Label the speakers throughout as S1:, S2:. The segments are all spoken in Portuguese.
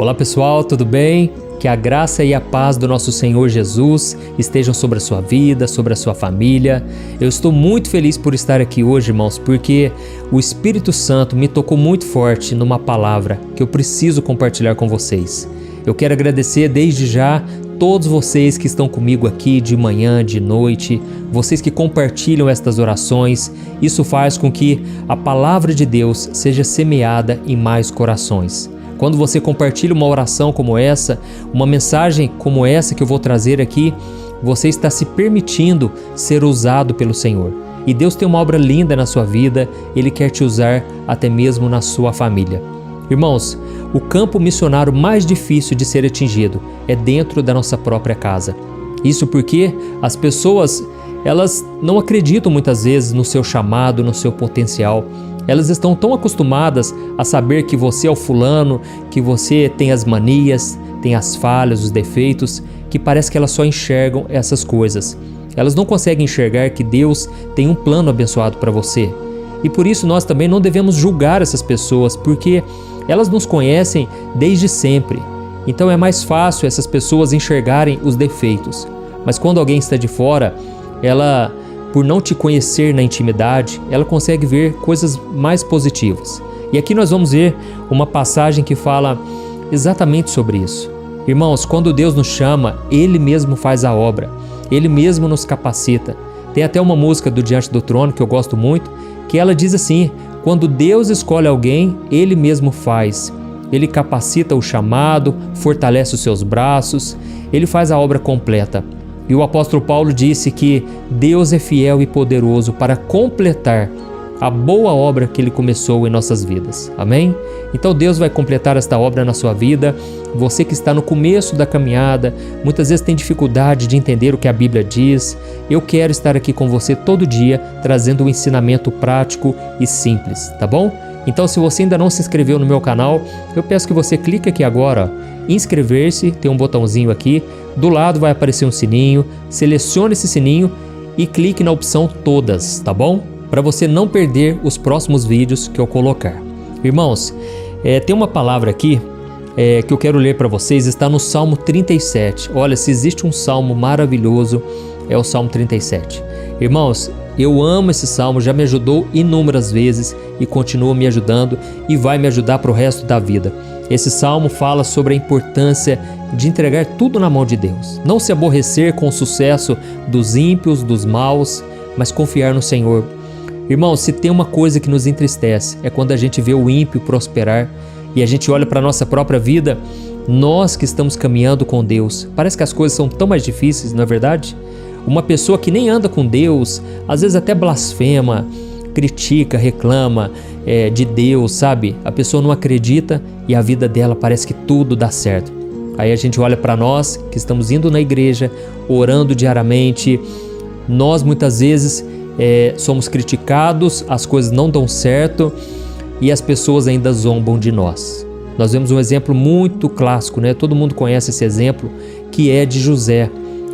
S1: Olá pessoal, tudo bem? Que a graça e a paz do nosso Senhor Jesus estejam sobre a sua vida, sobre a sua família. Eu estou muito feliz por estar aqui hoje, irmãos, porque o Espírito Santo me tocou muito forte numa palavra que eu preciso compartilhar com vocês. Eu quero agradecer desde já todos vocês que estão comigo aqui de manhã, de noite, vocês que compartilham estas orações. Isso faz com que a palavra de Deus seja semeada em mais corações. Quando você compartilha uma oração como essa, uma mensagem como essa que eu vou trazer aqui, você está se permitindo ser usado pelo Senhor. E Deus tem uma obra linda na sua vida, Ele quer te usar até mesmo na sua família. Irmãos, o campo missionário mais difícil de ser atingido é dentro da nossa própria casa. Isso porque as pessoas, elas não acreditam muitas vezes no seu chamado, no seu potencial. Elas estão tão acostumadas a saber que você é o fulano, que você tem as manias, tem as falhas, os defeitos, que parece que elas só enxergam essas coisas. Elas não conseguem enxergar que Deus tem um plano abençoado para você. E por isso nós também não devemos julgar essas pessoas, porque elas nos conhecem desde sempre. Então é mais fácil essas pessoas enxergarem os defeitos. Mas quando alguém está de fora, ela, por não te conhecer na intimidade, ela consegue ver coisas mais positivas. E aqui nós vamos ver uma passagem que fala exatamente sobre isso. Irmãos, quando Deus nos chama, Ele mesmo faz a obra, Ele mesmo nos capacita. Tem até uma música do Diante do Trono que eu gosto muito, que ela diz assim: quando Deus escolhe alguém, Ele mesmo faz. Ele capacita o chamado, fortalece os seus braços, Ele faz a obra completa. E o apóstolo Paulo disse que Deus é fiel e poderoso para completar a boa obra que Ele começou em nossas vidas. Amém? Então Deus vai completar esta obra na sua vida. Você que está no começo da caminhada, muitas vezes tem dificuldade de entender o que a Bíblia diz. Eu quero estar aqui com você todo dia, trazendo um ensinamento prático e simples, tá bom? Então, se você ainda não se inscreveu no meu canal, eu peço que você clique aqui agora, inscrever-se, tem um botãozinho aqui, do lado vai aparecer um sininho, selecione esse sininho e clique na opção todas, tá bom? Para você não perder os próximos vídeos que eu colocar. Irmãos, tem uma palavra aqui que eu quero ler para vocês, está no Salmo 37. Olha, se existe um salmo maravilhoso, é o Salmo 37. Irmãos, eu amo esse salmo, já me ajudou inúmeras vezes e continua me ajudando e vai me ajudar para o resto da vida. Esse salmo fala sobre a importância de entregar tudo na mão de Deus. Não se aborrecer com o sucesso dos ímpios, dos maus, mas confiar no Senhor. Irmãos, se tem uma coisa que nos entristece, é quando a gente vê o ímpio prosperar e a gente olha para a nossa própria vida, nós que estamos caminhando com Deus, parece que as coisas são tão mais difíceis, não é verdade? Uma pessoa que nem anda com Deus, às vezes até blasfema, critica, reclama de Deus, sabe? A pessoa não acredita e a vida dela parece que tudo dá certo. Aí a gente olha para nós que estamos indo na igreja, orando diariamente, nós muitas vezes somos criticados, as coisas não dão certo e as pessoas ainda zombam de nós. Nós vemos um exemplo muito clássico, né? Todo mundo conhece esse exemplo, que é de José.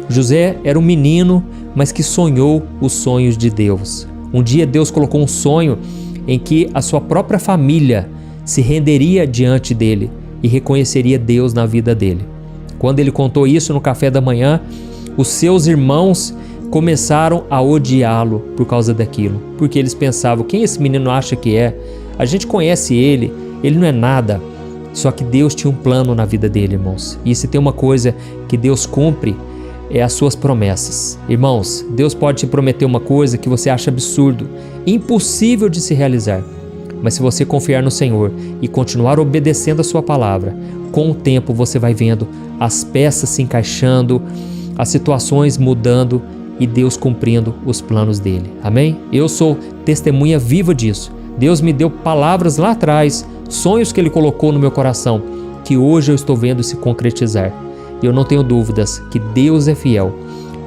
S1: José era um menino, mas que sonhou os sonhos de Deus. Um dia Deus colocou um sonho em que a sua própria família se renderia diante dele e reconheceria Deus na vida dele. Quando ele contou isso no café da manhã, os seus irmãos começaram a odiá-lo por causa daquilo, porque eles pensavam: quem esse menino acha que é? A gente conhece ele, ele não é nada. Só que Deus tinha um plano na vida dele, irmãos. E se tem uma coisa que Deus cumpre, é as suas promessas. Irmãos, Deus pode te prometer uma coisa que você acha absurdo, impossível de se realizar. Mas se você confiar no Senhor e continuar obedecendo a sua palavra, com o tempo você vai vendo as peças se encaixando, as situações mudando e Deus cumprindo os planos dele. Amém? Eu sou testemunha viva disso. Deus me deu palavras lá atrás, sonhos que Ele colocou no meu coração, que hoje eu estou vendo se concretizar. E eu não tenho dúvidas que Deus é fiel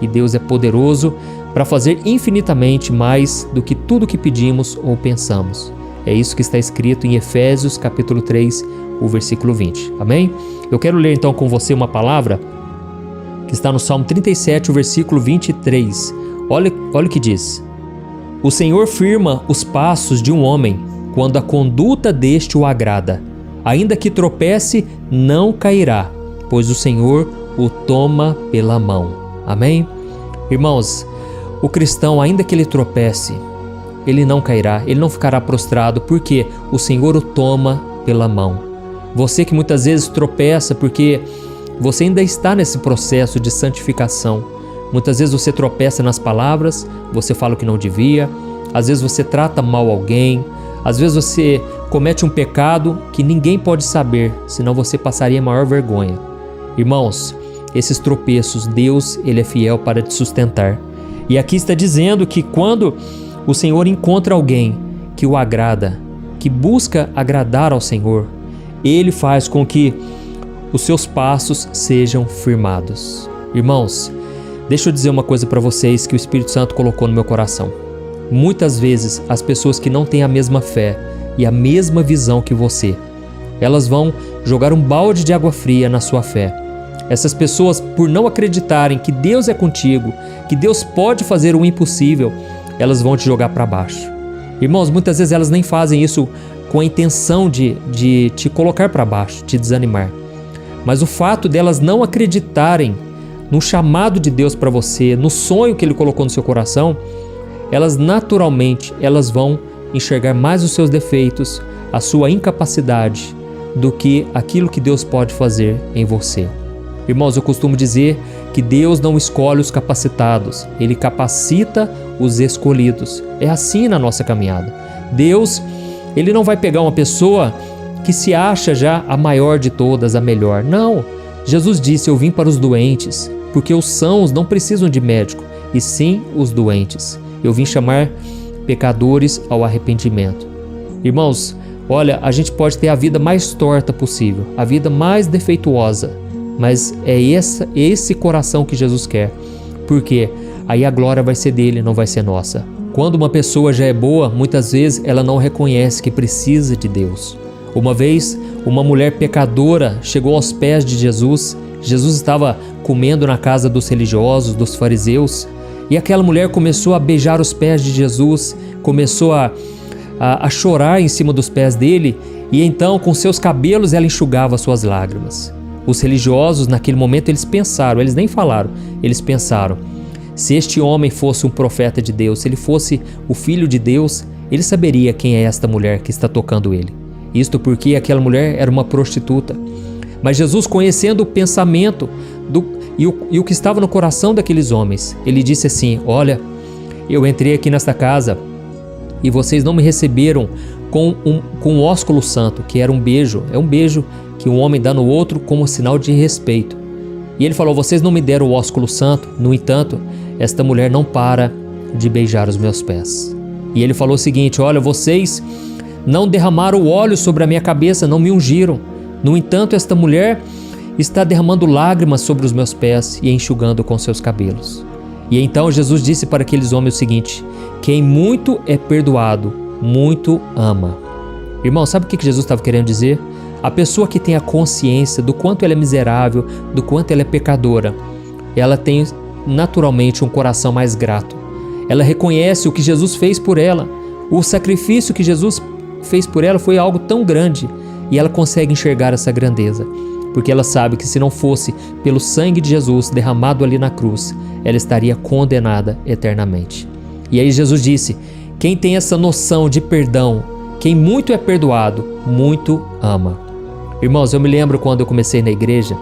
S1: e Deus é poderoso para fazer infinitamente mais do que tudo que pedimos ou pensamos. É isso que está escrito em Efésios capítulo 3, o versículo 20. Amém? Eu quero ler então com você uma palavra que está no Salmo 37, o versículo 23. Olha o que diz: O Senhor firma os passos de um homem quando a conduta deste o agrada. Ainda que tropece, não cairá, pois o Senhor o toma pela mão. Amém? Irmãos, o cristão, ainda que ele tropece, ele não cairá, ele não ficará prostrado, porque o Senhor o toma pela mão. Você que muitas vezes tropeça porque você ainda está nesse processo de santificação. Muitas vezes você tropeça nas palavras, você fala o que não devia, às vezes você trata mal alguém, às vezes você comete um pecado que ninguém pode saber, senão você passaria maior vergonha. Irmãos, esses tropeços, Deus, Ele é fiel para te sustentar. E aqui está dizendo que quando o Senhor encontra alguém que o agrada, que busca agradar ao Senhor, Ele faz com que os seus passos sejam firmados. Irmãos, deixa eu dizer uma coisa para vocês que o Espírito Santo colocou no meu coração. Muitas vezes as pessoas que não têm a mesma fé e a mesma visão que você, elas vão jogar um balde de água fria na sua fé. Essas pessoas, por não acreditarem que Deus é contigo, que Deus pode fazer o impossível, elas vão te jogar para baixo. Irmãos, muitas vezes elas nem fazem isso com a intenção de te colocar para baixo, te desanimar. Mas o fato delas não acreditarem no chamado de Deus para você, no sonho que Ele colocou no seu coração, elas naturalmente vão enxergar mais os seus defeitos, a sua incapacidade, do que aquilo que Deus pode fazer em você. Irmãos, eu costumo dizer que Deus não escolhe os capacitados, Ele capacita os escolhidos. É assim na nossa caminhada. Deus, Ele não vai pegar uma pessoa que se acha já a maior de todas, a melhor. Não. Jesus disse: eu vim para os doentes, porque os sãos não precisam de médico, e sim os doentes. Eu vim chamar pecadores ao arrependimento. Irmãos, olha, a gente pode ter a vida mais torta possível, a vida mais defeituosa, mas é esse coração que Jesus quer, porque aí a glória vai ser dele, não vai ser nossa. Quando uma pessoa já é boa, muitas vezes ela não reconhece que precisa de Deus. Uma vez, uma mulher pecadora chegou aos pés de Jesus. Jesus estava comendo na casa dos religiosos, dos fariseus, e aquela mulher começou a beijar os pés de Jesus, começou a chorar em cima dos pés dele, e então com seus cabelos ela enxugava suas lágrimas. Os religiosos naquele momento eles pensaram, eles nem falaram, eles pensaram: se este homem fosse um profeta de Deus, se ele fosse o filho de Deus, ele saberia quem é esta mulher que está tocando ele. Isto porque aquela mulher era uma prostituta. Mas Jesus, conhecendo o pensamento e o que estava no coração daqueles homens, ele disse assim: olha, eu entrei aqui nesta casa e vocês não me receberam com um ósculo santo, que era um beijo. É um beijo que um homem dá no outro como sinal de respeito. E ele falou: vocês não me deram o ósculo santo, no entanto, esta mulher não para de beijar os meus pés. E ele falou o seguinte: olha, vocês não derramaram o óleo sobre a minha cabeça, não me ungiram. No entanto, esta mulher está derramando lágrimas sobre os meus pés e enxugando com seus cabelos. E então Jesus disse para aqueles homens o seguinte: quem muito é perdoado, muito ama. Irmão, sabe o que Jesus estava querendo dizer? A pessoa que tem a consciência do quanto ela é miserável, do quanto ela é pecadora, ela tem naturalmente um coração mais grato. Ela reconhece o que Jesus fez por ela. O sacrifício que Jesus fez por ela foi algo tão grande, e ela consegue enxergar essa grandeza, porque ela sabe que se não fosse pelo sangue de Jesus derramado ali na cruz, ela estaria condenada eternamente. E aí Jesus disse: quem tem essa noção de perdão, quem muito é perdoado, muito ama. Irmãos, eu me lembro quando eu comecei na igreja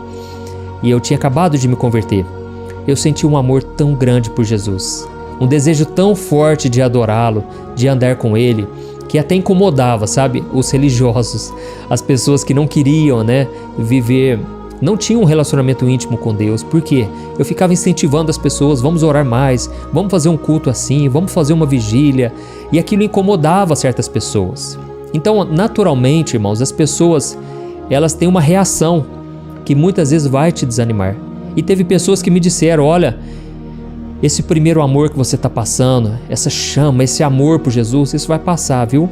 S1: e eu tinha acabado de me converter. Eu senti um amor tão grande por Jesus, um desejo tão forte de adorá-lo, de andar com ele, que até incomodava, sabe, os religiosos, as pessoas que não queriam, viver, não tinham um relacionamento íntimo com Deus. Por quê? Eu ficava incentivando as pessoas: vamos orar mais, vamos fazer um culto assim, vamos fazer uma vigília, e aquilo incomodava certas pessoas. Então, naturalmente, irmãos, as pessoas, elas têm uma reação que muitas vezes vai te desanimar. E teve pessoas que me disseram: olha, esse primeiro amor que você está passando, essa chama, esse amor por Jesus, isso vai passar, viu?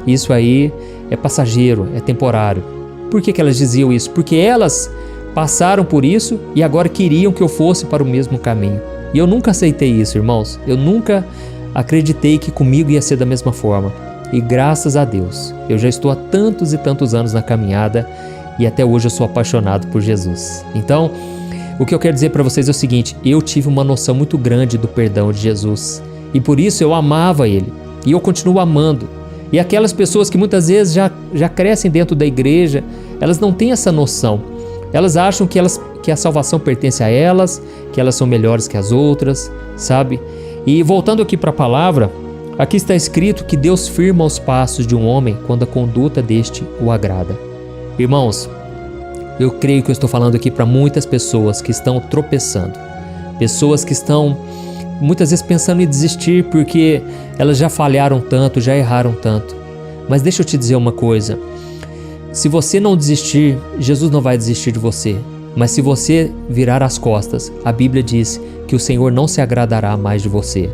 S1: Isso aí é passageiro, é temporário. Por que elas diziam isso? Porque elas passaram por isso e agora queriam que eu fosse para o mesmo caminho. E eu nunca aceitei isso, irmãos. Eu nunca acreditei que comigo ia ser da mesma forma. E graças a Deus, eu já estou há tantos e tantos anos na caminhada e até hoje eu sou apaixonado por Jesus. Então, o que eu quero dizer para vocês é o seguinte: eu tive uma noção muito grande do perdão de Jesus e por isso eu amava Ele e eu continuo amando. E aquelas pessoas que muitas vezes já crescem dentro da igreja, elas não têm essa noção. Elas acham que a salvação pertence a elas, que elas são melhores que as outras, sabe? E voltando aqui para a palavra, aqui está escrito que Deus firma os passos de um homem quando a conduta deste o agrada. Irmãos, eu creio que eu estou falando aqui para muitas pessoas que estão tropeçando, pessoas que estão muitas vezes pensando em desistir porque elas já falharam tanto, já erraram tanto. Mas deixa eu te dizer uma coisa: se você não desistir, Jesus não vai desistir de você. Mas se você virar as costas, a Bíblia diz que o Senhor não se agradará mais de você.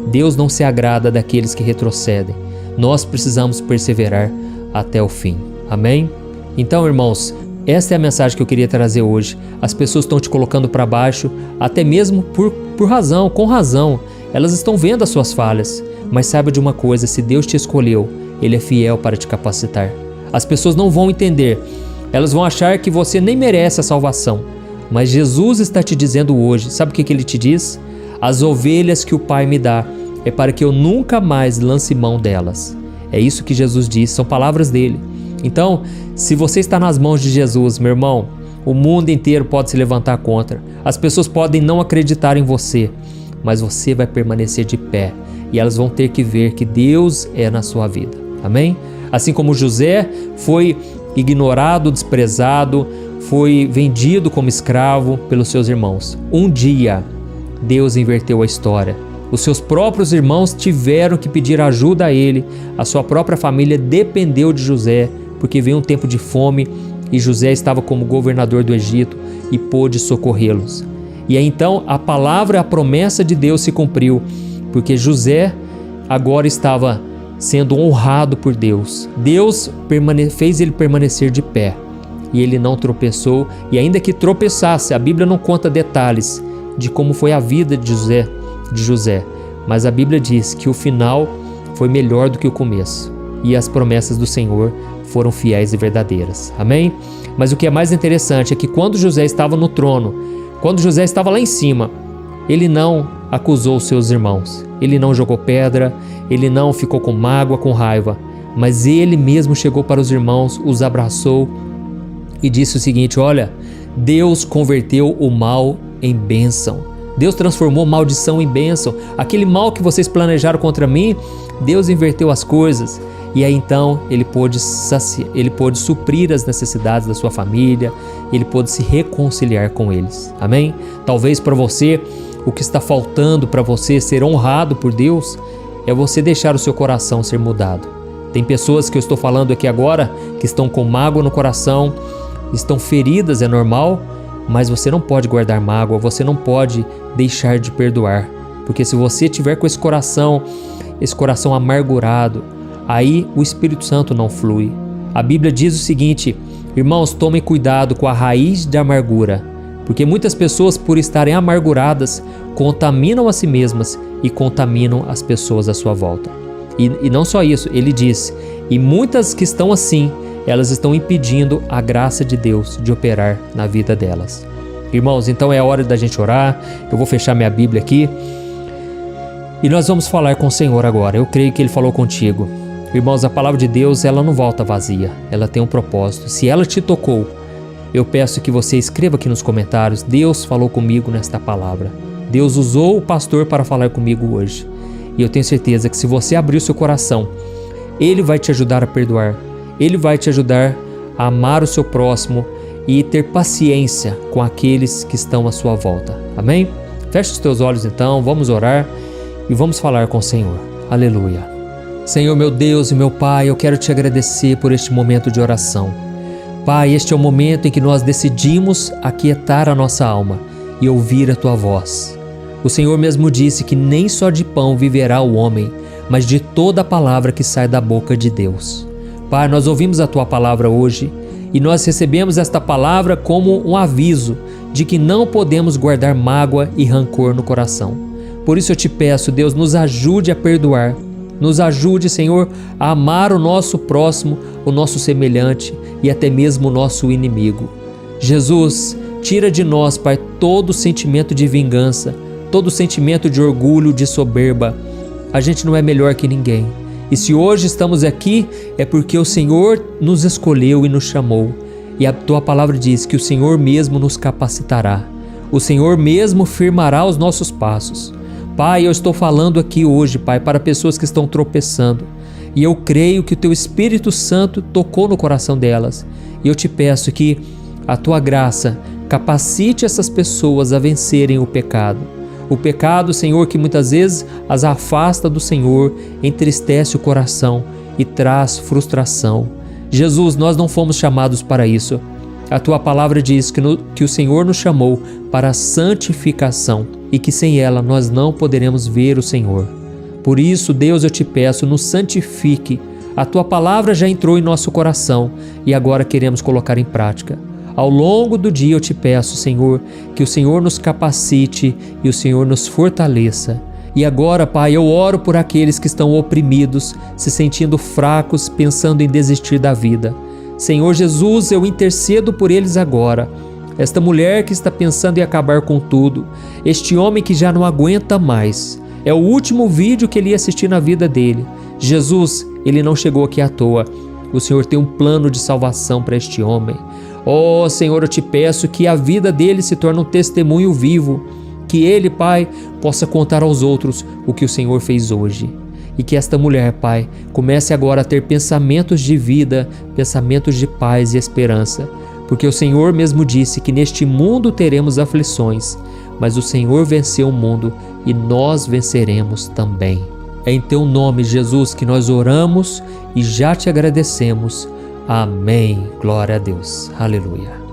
S1: Deus não se agrada daqueles que retrocedem. Nós precisamos perseverar até o fim. Amém? Então, irmãos, esta é a mensagem que eu queria trazer hoje. As pessoas estão te colocando para baixo, até mesmo por razão, com razão. Elas estão vendo as suas falhas. Mas saiba de uma coisa: se Deus te escolheu, Ele é fiel para te capacitar. As pessoas não vão entender. Elas vão achar que você nem merece a salvação. Mas Jesus está te dizendo hoje, sabe o que Ele te diz? As ovelhas que o Pai me dá é para que eu nunca mais lance mão delas. É isso que Jesus diz, são palavras dele. Então, se você está nas mãos de Jesus, meu irmão, o mundo inteiro pode se levantar contra. As pessoas podem não acreditar em você, mas você vai permanecer de pé e elas vão ter que ver que Deus é na sua vida. Amém? Assim como José foi ignorado, desprezado, foi vendido como escravo pelos seus irmãos. Um dia, Deus inverteu a história. Os seus próprios irmãos tiveram que pedir ajuda a ele. A sua própria família dependeu de José, porque veio um tempo de fome e José estava como governador do Egito e pôde socorrê-los. E aí então a palavra, a promessa de Deus se cumpriu, porque José agora estava sendo honrado por Deus. Deus fez ele permanecer de pé e ele não tropeçou, e ainda que tropeçasse, a Bíblia não conta detalhes de como foi a vida de José, mas a Bíblia diz que o final foi melhor do que o começo e as promessas do Senhor foram fiéis e verdadeiras. Amém? Mas o que é mais interessante é que quando José estava no trono, quando José estava lá em cima, ele não acusou seus irmãos, ele não jogou pedra, ele não ficou com mágoa, com raiva, mas ele mesmo chegou para os irmãos, os abraçou e disse o seguinte: olha, Deus converteu o mal em bênção. Deus transformou maldição em bênção. Aquele mal que vocês planejaram contra mim, Deus inverteu as coisas. E aí então ele pôde suprir as necessidades da sua família, ele pôde se reconciliar com eles. Amém? Talvez para você, o que está faltando para você ser honrado por Deus é você deixar o seu coração ser mudado. Tem pessoas que eu estou falando aqui agora que estão com mágoa no coração, estão feridas, é normal, mas você não pode guardar mágoa, você não pode deixar de perdoar, porque se você tiver com esse coração amargurado, aí o Espírito Santo não flui. A Bíblia diz o seguinte: irmãos, tomem cuidado com a raiz da amargura, porque muitas pessoas, por estarem amarguradas, contaminam a si mesmas e contaminam as pessoas à sua volta. E não só isso, ele diz, e muitas que estão assim, elas estão impedindo a graça de Deus de operar na vida delas. Irmãos, então é hora da gente orar. Eu vou fechar minha Bíblia aqui e nós vamos falar com o Senhor agora. Eu creio que Ele falou contigo. Irmãos, a palavra de Deus, ela não volta vazia, ela tem um propósito. Se ela te tocou, eu peço que você escreva aqui nos comentários: Deus falou comigo nesta palavra. Deus usou o pastor para falar comigo hoje. E eu tenho certeza que se você abrir o seu coração, Ele vai te ajudar a perdoar. Ele vai te ajudar a amar o seu próximo e ter paciência com aqueles que estão à sua volta. Amém? Feche os teus olhos então, vamos orar e vamos falar com o Senhor. Aleluia. Senhor, meu Deus e meu Pai, eu quero te agradecer por este momento de oração. Pai, este é o momento em que nós decidimos aquietar a nossa alma e ouvir a Tua voz. O Senhor mesmo disse que nem só de pão viverá o homem, mas de toda a palavra que sai da boca de Deus. Pai, nós ouvimos a Tua palavra hoje e nós recebemos esta palavra como um aviso de que não podemos guardar mágoa e rancor no coração. Por isso eu te peço, Deus, nos ajude a perdoar, Nos ajude, Senhor, a amar o nosso próximo, o nosso semelhante e até mesmo o nosso inimigo. Jesus, tira de nós, Pai, todo sentimento de vingança, todo sentimento de orgulho, de soberba. A gente não é melhor que ninguém. E se hoje estamos aqui, é porque o Senhor nos escolheu e nos chamou. E a Tua palavra diz que o Senhor mesmo nos capacitará. O Senhor mesmo firmará os nossos passos. Pai, eu estou falando aqui hoje, Pai, para pessoas que estão tropeçando. E eu creio que o Teu Espírito Santo tocou no coração delas. E eu te peço que a Tua graça capacite essas pessoas a vencerem o pecado. O pecado, Senhor, que muitas vezes as afasta do Senhor, entristece o coração e traz frustração. Jesus, nós não fomos chamados para isso. A Tua palavra diz que o Senhor nos chamou para a santificação e que sem ela nós não poderemos ver o Senhor. Por isso, Deus, eu te peço, nos santifique. A Tua palavra já entrou em nosso coração e agora queremos colocar em prática. Ao longo do dia eu te peço, Senhor, que o Senhor nos capacite e o Senhor nos fortaleça. E agora, Pai, eu oro por aqueles que estão oprimidos, se sentindo fracos, pensando em desistir da vida. Senhor Jesus, eu intercedo por eles agora. Esta mulher que está pensando em acabar com tudo, este homem que já não aguenta mais. É o último vídeo que ele ia assistir na vida dele. Jesus, ele não chegou aqui à toa. O Senhor tem um plano de salvação para este homem. Oh, Senhor, eu te peço que a vida dele se torne um testemunho vivo, que ele, Pai, possa contar aos outros o que o Senhor fez hoje. E que esta mulher, Pai, comece agora a ter pensamentos de vida, pensamentos de paz e esperança, porque o Senhor mesmo disse que neste mundo teremos aflições, mas o Senhor venceu o mundo e nós venceremos também. É em Teu nome, Jesus, que nós oramos e já te agradecemos. Amém. Glória a Deus. Aleluia.